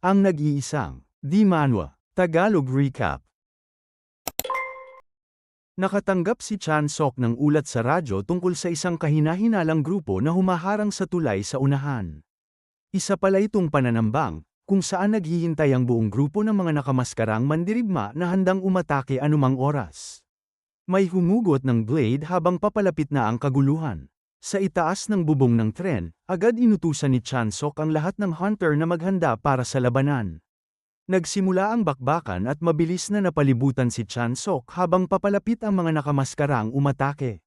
Ang nag-iisang, Di Manwa, Tagalog Recap. Nakatanggap si Chan Sok ng ulat sa radyo tungkol sa isang kahina-hinalang grupo na humaharang sa tulay sa unahan. Isa pala itong pananambang, kung saan naghihintay ang buong grupo ng mga nakamaskarang mandirigma na handang umatake anumang oras. May humugot ng blade habang papalapit na ang kaguluhan. Sa itaas ng bubong ng tren, agad inutusan ni Chan Sok ang lahat ng hunter na maghanda para sa labanan. Nagsimula ang bakbakan at mabilis na napalibutan si Chan Sok habang papalapit ang mga nakamaskarang umatake.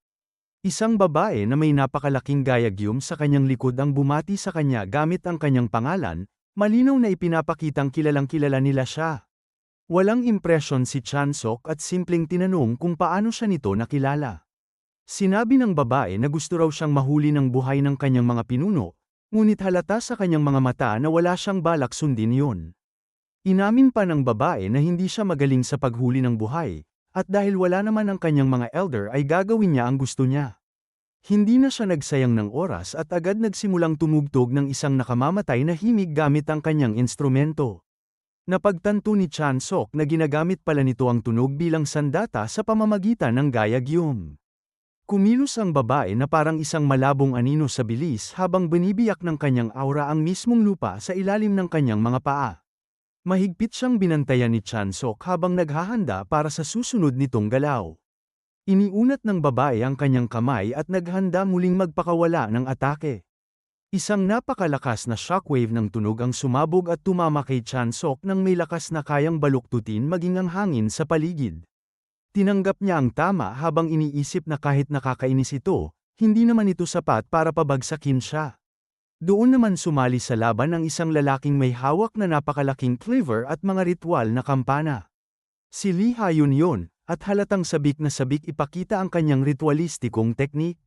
Isang babae na may napakalaking gayagyum sa kanyang likod ang bumati sa kanya gamit ang kanyang pangalan, malinaw na ipinapakitang kilalang-kilala nila siya. Walang impresyon si Chan Sok at simpleng tinanong kung paano siya nito nakilala. Sinabi ng babae na gusto raw siyang mahuli ng buhay ng kanyang mga pinuno, ngunit halata sa kanyang mga mata na wala siyang balak sundin yun. Inamin pa ng babae na hindi siya magaling sa paghuli ng buhay, at dahil wala naman ang kanyang mga elder ay gagawin niya ang gusto niya. Hindi na siya nagsayang ng oras at agad nagsimulang tumugtog ng isang nakamamatay na himig gamit ang kanyang instrumento. Napagtanto ni Chan Sok na ginagamit pala nito ang tunog bilang sandata sa pamamagitan ng gayagyum. Kumilos ang babae na parang isang malabong anino sa bilis habang binibiyak ng kanyang aura ang mismong lupa sa ilalim ng kanyang mga paa. Mahigpit siyang binantayan ni Chan Sok habang naghahanda para sa susunod nitong galaw. Iniunat ng babae ang kanyang kamay at naghanda muling magpakawala ng atake. Isang napakalakas na shockwave ng tunog ang sumabog at tumama kay Chan Sok nang may lakas na kayang baluktutin maging ang hangin sa paligid. Tinanggap niya ang tama habang iniisip na kahit nakakainis ito, hindi naman ito sapat para pabagsakin siya. Doon naman sumali sa laban ang isang lalaking may hawak na napakalaking cleaver at mga ritual na kampana. Si Lee Ha-yun yun, at halatang sabik na sabik ipakita ang kanyang ritualistikong teknik.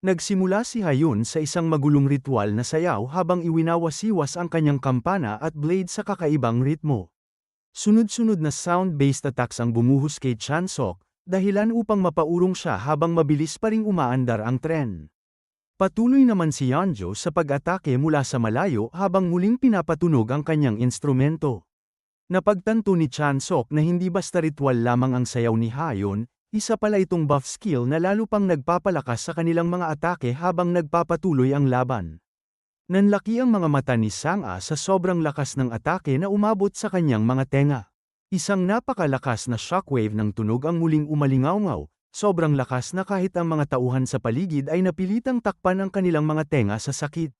Nagsimula si Ha-yun sa isang magulong ritual na sayaw habang iwinawasiwas ang kanyang kampana at blade sa kakaibang ritmo. Sunod-sunod na sound-based attacks ang bumuhos kay Chan Sok, dahilan upang mapaurong siya habang mabilis pa ring umaandar ang tren. Patuloy naman si Yeonjo sa pag-atake mula sa malayo habang muling pinapatunog ang kanyang instrumento. Napagtanto ni Chan Sok na hindi basta ritual lamang ang sayaw ni Ha-yun, isa pala itong buff skill na lalo pang nagpapalakas sa kanilang mga atake habang nagpapatuloy ang laban. Nanlaki ang mga mata ni Sang-a sa sobrang lakas ng atake na umabot sa kanyang mga tenga. Isang napakalakas na shockwave ng tunog ang muling umalingaw-ngaw. Sobrang lakas na kahit ang mga tauhan sa paligid ay napilitang takpan ang kanilang mga tenga sa sakit.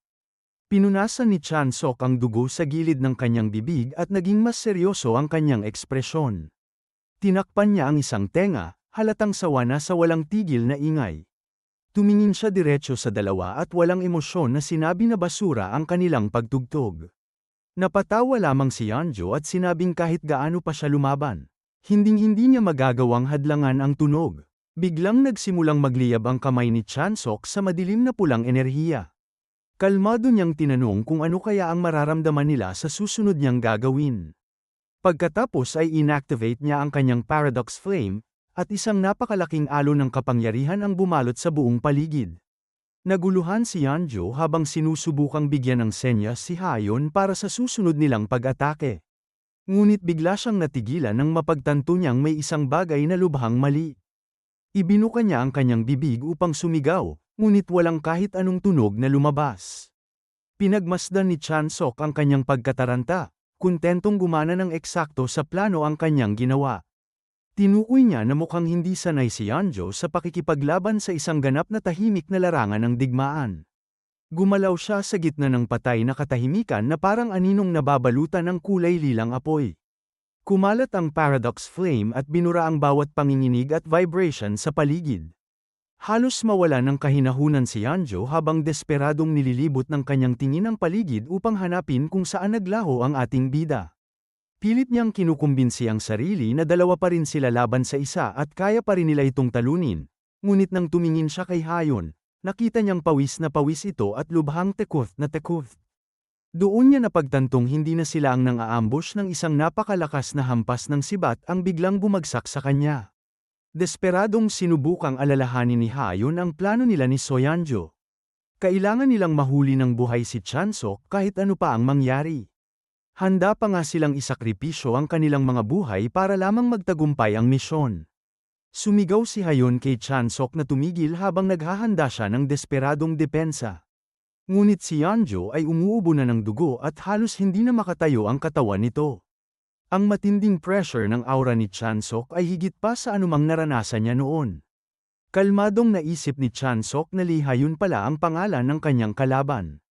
Pinunasan ni Chan Sok ang dugo sa gilid ng kanyang bibig at naging mas seryoso ang kanyang ekspresyon. Tinakpan niya ang isang tenga, halatang sawa na sa walang tigil na ingay. Tumingin siya diretso sa dalawa at walang emosyon na sinabi na basura ang kanilang pagtugtog. Napatawa lamang si Yeonjo at sinabing kahit gaano pa siya lumaban, hinding-hindi niya magagawang hadlangan ang tunog. Biglang nagsimulang magliyab ang kamay ni Chan Sok sa madilim na pulang enerhiya. Kalmado niyang tinanong kung ano kaya ang mararamdaman nila sa susunod niyang gagawin. Pagkatapos ay inactivate niya ang kanyang Paradox Flame, at isang napakalaking alon ng kapangyarihan ang bumalot sa buong paligid. Naguluhan si Yeonjo habang sinusubukang bigyan ng senyas si Ha-yun para sa susunod nilang pag-atake. Ngunit bigla siyang natigilan nang mapagtanto niyang may isang bagay na lubhang mali. Ibinuka niya ang kanyang bibig upang sumigaw, ngunit walang kahit anong tunog na lumabas. Pinagmasdan ni Chan Sok ang kanyang pagkataranta, kuntentong gumana ng eksakto sa plano ang kanyang ginawa. Tinukoy niya na mukhang hindi sanay si Yeonjo sa pakikipaglaban sa isang ganap na tahimik na larangan ng digmaan. Gumalaw siya sa gitna ng patay na katahimikan na parang aninong nababalutan ng kulay lilang apoy. Kumalat ang Paradox Flame at binura ang bawat panginginig at vibration sa paligid. Halos mawala ng kahinahunan si Yeonjo habang desperadong nililibot ng kanyang tingin ang paligid upang hanapin kung saan naglaho ang ating bida. Pilit niyang kinukumbinsi ang sarili na dalawa pa rin sila laban sa isa at kaya pa rin nila itong talunin, ngunit nang tumingin siya kay Ha-yun, nakita niyang pawis na pawis ito at lubhang tekot na tekot. Doon niya napagtantong hindi na sila ang nang-aambush ng isang napakalakas na hampas ng sibat ang biglang bumagsak sa kanya. Desperadong sinubukang alalahanin ni Ha-yun ang plano nila ni So-yeonjo. Kailangan nilang mahuli ng buhay si Chan Sok kahit ano pa ang mangyari. Handa pa nga silang isakripisyo ang kanilang mga buhay para lamang magtagumpay ang misyon. Sumigaw si Hayon kay Chansok na tumigil habang naghahanda siya ng desperadong depensa. Ngunit si Yeonjo ay umuubo na ng dugo at halos hindi na makatayo ang katawan nito. Ang matinding pressure ng aura ni Chansok ay higit pa sa anumang naranasan niya noon. Kalmadong naisip ni Chansok na Lee Hayon pala ang pangalan ng kanyang kalaban.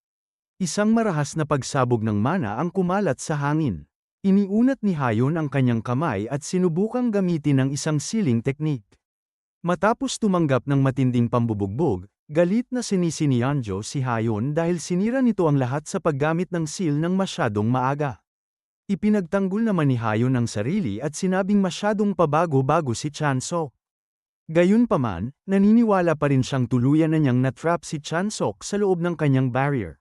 Isang marahas na pagsabog ng mana ang kumalat sa hangin. Iniunat ni Hayon ang kanyang kamay at sinubukang gamitin ang isang sealing technique. Matapos tumanggap ng matinding pambubugbog, galit na sinisi ni Yeonjo si Hayon dahil sinira nito ang lahat sa paggamit ng seal ng masyadong maaga. Ipinagtanggol naman ni Hayon ang sarili at sinabing masyadong pabago-bago si Chansok. Gayunpaman, naniniwala pa rin siyang tuluyan na niyang natrap si Chansok sa loob ng kanyang barrier.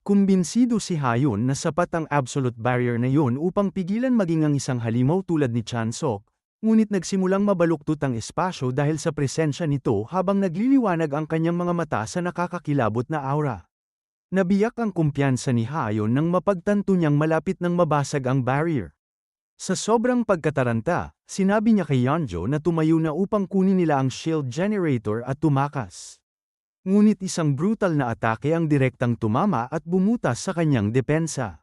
Kumbinsido si Hayon na sapat ang absolute barrier na yun upang pigilan maging ang isang halimaw tulad ni Chansok, ngunit nagsimulang mabaluktot ang espasyo dahil sa presensya nito habang nagliliwanag ang kanyang mga mata sa nakakakilabot na aura. Nabiyak ang kumpiyansa ni Hayon nang mapagtanto niyang malapit nang mabasag ang barrier. Sa sobrang pagkataranta, sinabi niya kay Yeonjo na tumayo na upang kunin nila ang shield generator at tumakas. Ngunit isang brutal na atake ang direktang tumama at bumutas sa kanyang depensa.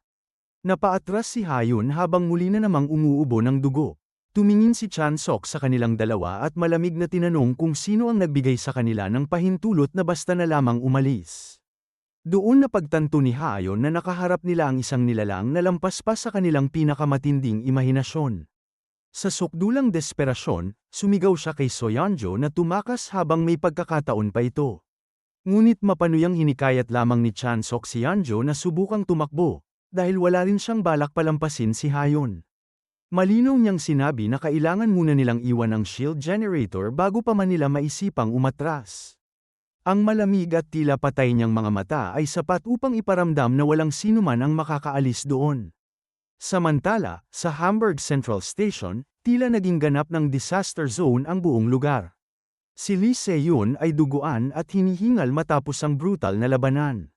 Napaatras si Hayon habang muli na namang umuubo ng dugo. Tumingin si Chansok sa kanilang dalawa at malamig na tinanong kung sino ang nagbigay sa kanila ng pahintulot na basta na lamang umalis. Doon napagtanto ni Hayon na nakaharap nila ang isang nilalang na lampas pa sa kanilang pinakamatinding imahinasyon. Sa sukdulang desperasyon, sumigaw siya kay Yeonjo na tumakas habang may pagkakataon pa ito. Ngunit mapanuyang hinikayat lamang ni Chansok si Yeonjo na subukang tumakbo, dahil wala rin siyang balak palampasin si Hayon. Malinaw niyang sinabi na kailangan muna nilang iwan ang shield generator bago pa man nila maisipang umatras. Ang malamig at tila patay niyang mga mata ay sapat upang iparamdam na walang sinuman ang makakaalis doon. Samantala, sa Hamburg Central Station, tila naging ganap ng disaster zone ang buong lugar. Si Lee Se-yun ay duguan at hinihingal matapos ang brutal na labanan.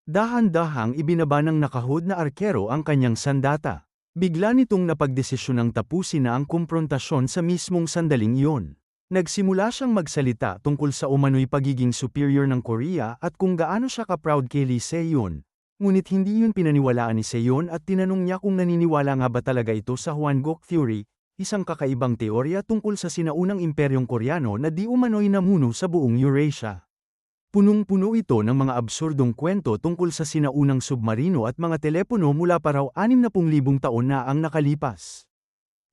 Dahan-dahang ibinaba ng nakahod na arkero ang kanyang sandata. Bigla nitong napagdesisyonang tapusin na ang kumprontasyon sa mismong sandaling iyon. Nagsimula siyang magsalita tungkol sa umano'y pagiging superior ng Korea at kung gaano siya ka-proud kay Lee Se-yun. Ngunit hindi yun pinaniwalaan ni Se-yun at tinanong niya kung naniniwala nga ba talaga ito sa Hwangok Theory, isang kakaibang teorya tungkol sa sinaunang imperyong Koreano na di umano'y namuno sa buong Eurasia. Punong-puno ito ng mga absurdong kwento tungkol sa sinaunang submarino at mga telepono mula pa raw 60,000 taon na ang nakalipas.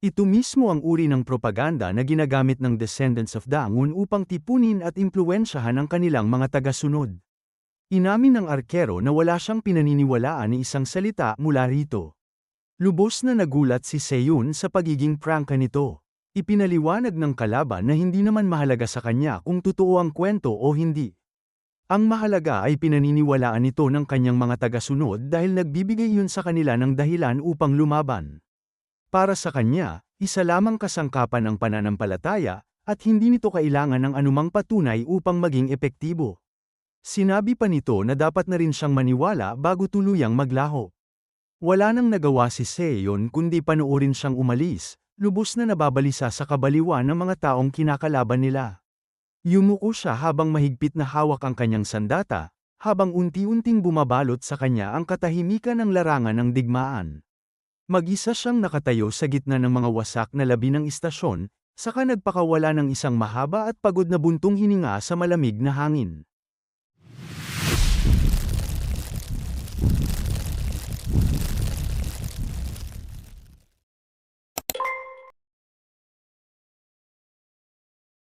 Ito mismo ang uri ng propaganda na ginagamit ng descendants of Daemun upang tipunin at impluwensyahan ang kanilang mga tagasunod. Inamin ng arkero na wala siyang pinaniniwalaan ni isang salita mula rito. Lubos na nagulat si Se-yun sa pagiging prangka nito. Ipinaliwanag ng kalaban na hindi naman mahalaga sa kanya kung totoo ang kwento o hindi. Ang mahalaga ay pinaniniwalaan nito ng kanyang mga tagasunod dahil nagbibigay yun sa kanila ng dahilan upang lumaban. Para sa kanya, isa lamang kasangkapan ang pananampalataya, at hindi nito kailangan ng anumang patunay upang maging epektibo. Sinabi pa nito na dapat na rin siyang maniwala bago tuluyang maglaho. Wala nang nagawa si Se-yun kundi panoorin siyang umalis, lubos na nababalisa sa kabaliwan ng mga taong kinakalaban nila. Yumuko siya habang mahigpit na hawak ang kanyang sandata, habang unti-unting bumabalot sa kanya ang katahimikan ng larangan ng digmaan. Mag-isa siyang nakatayo sa gitna ng mga wasak na labi ng istasyon, saka nagpakawala ng isang mahaba at pagod na buntong hininga sa malamig na hangin.